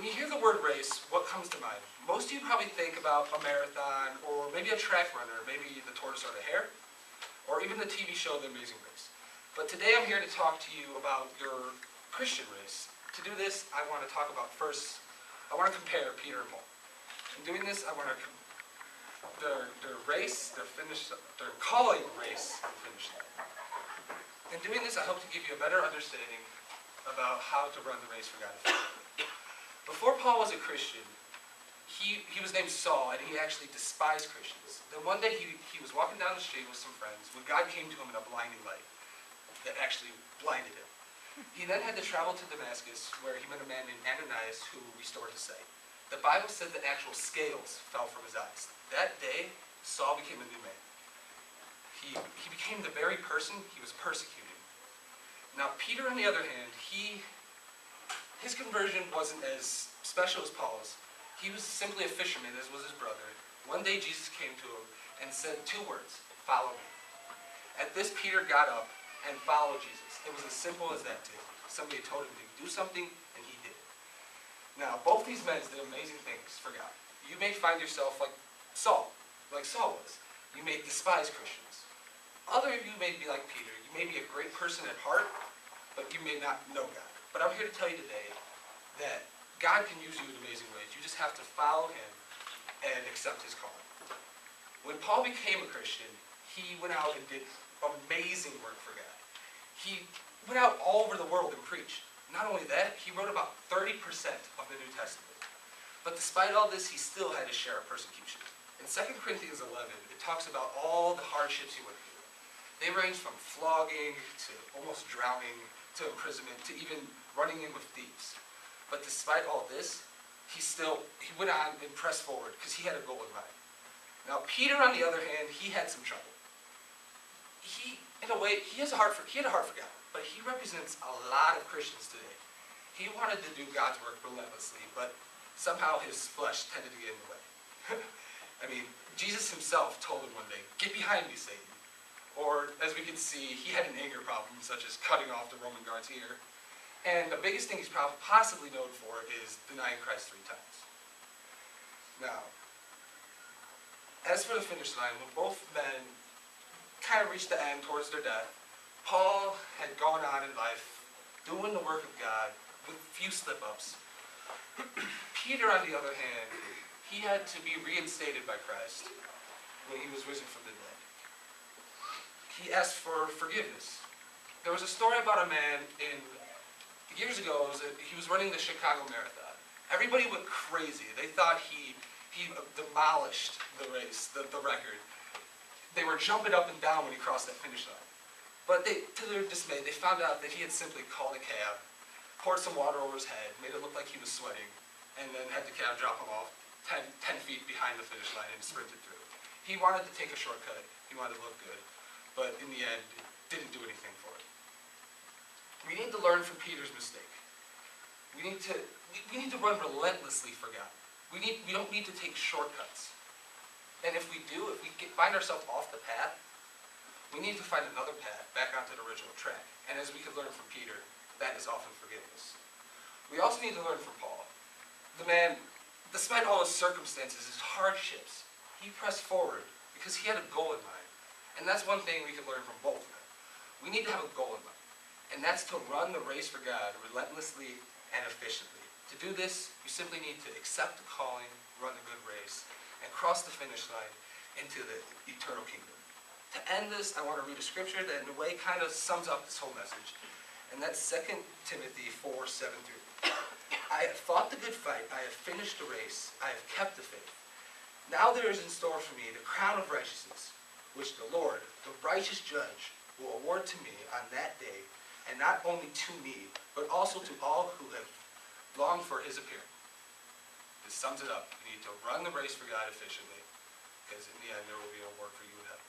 When you hear the word race, what comes to mind? Most of you probably think about a marathon, or maybe a track runner, maybe the tortoise or the hare, or even the TV show The Amazing Race. But today I'm here to talk to you about your Christian race. To do this, I want to talk about first, I want to compare Peter and Paul. In doing this, I want to their race, their calling race and finish line. In doing this, I hope to give you a better understanding about how to run the race for God effectively. Before Paul was a Christian, he was named Saul, and he actually despised Christians. Then one day he was walking down the street with some friends when God came to him in a blinding light that actually blinded him. He then had to travel to Damascus, where he met a man named Ananias who restored his sight. The Bible said that actual scales fell from his eyes. That day, Saul became a new man. He became the very person he was persecuting. Now, Peter, on the other hand, his conversion wasn't as special as Paul's. He was simply a fisherman, as was his brother. One day, Jesus came to him and said two words: "Follow me." At this, Peter got up and followed Jesus. It was as simple as that to him. Somebody told him to do something, and he did it. Now, both these men did amazing things for God. You may find yourself like Saul was. You may despise Christians. Other of you may be like Peter. You may be a great person at heart, but you may not know God. But I'm here to tell you today that God can use you in amazing ways. You just have to follow him and accept his calling. When Paul became a Christian, he went out and did amazing work for God. He went out all over the world and preached. Not only that, he wrote about 30% of the New Testament. But despite all this, he still had his share of persecution. In 2 Corinthians 11, it talks about all the hardships he went through. They range from flogging to almost drowning to imprisonment to even running in with thieves. But despite all this, he went on and pressed forward because he had a goal in mind. Now, Peter, on the other hand, he had some trouble. In a way, he had a heart for God, but he represents a lot of Christians today. He wanted to do God's work relentlessly, but somehow his flesh tended to get in the way. I mean, Jesus himself told him one day, "Get behind me, Satan." Or, as we can see, he had an anger problem, such as cutting off the Roman guard's ear. And the biggest thing he's possibly known for is denying Christ 3 times. Now, as for the finish line, when both men kind of reached the end towards their death, Paul had gone on in life doing the work of God with few slip-ups. Peter, on the other hand, he had to be reinstated by Christ when he was risen from the dead. He asked for forgiveness. There was a story about a man years ago. He was running the Chicago Marathon. Everybody went crazy. They thought he demolished the race, the record. They were jumping up and down when he crossed that finish line. But to their dismay, they found out that he had simply called a cab, poured some water over his head, made it look like he was sweating, and then had the cab drop him off 10 feet behind the finish line and sprinted through. He wanted to take a shortcut. He wanted to look good. But in the end, it didn't do anything for him. We need to learn from Peter's mistake. We need to run relentlessly for God. We don't need to take shortcuts. And if we find ourselves off the path, we need to find another path back onto the original track. And as we could learn from Peter, that is often forgiveness. We also need to learn from Paul. The man, despite all his circumstances, his hardships, he pressed forward because he had a goal in mind. And that's one thing we can learn from both of them. We need to have a goal in mind. And that's to run the race for God relentlessly and efficiently. To do this, you simply need to accept the calling, run a good race, and cross the finish line into the eternal kingdom. To end this, I want to read a scripture that in a way kind of sums up this whole message. And that's 2 Timothy 4:7-8. "I have fought the good fight, I have finished the race, I have kept the faith. Now there is in store for me the crown of righteousness, which the Lord, the righteous judge, will award to me on that day, and not only to me, but also to all who have longed for his appearing." This sums it up. You need to run the race for God efficiently, because in the end there will be a reward for you in heaven.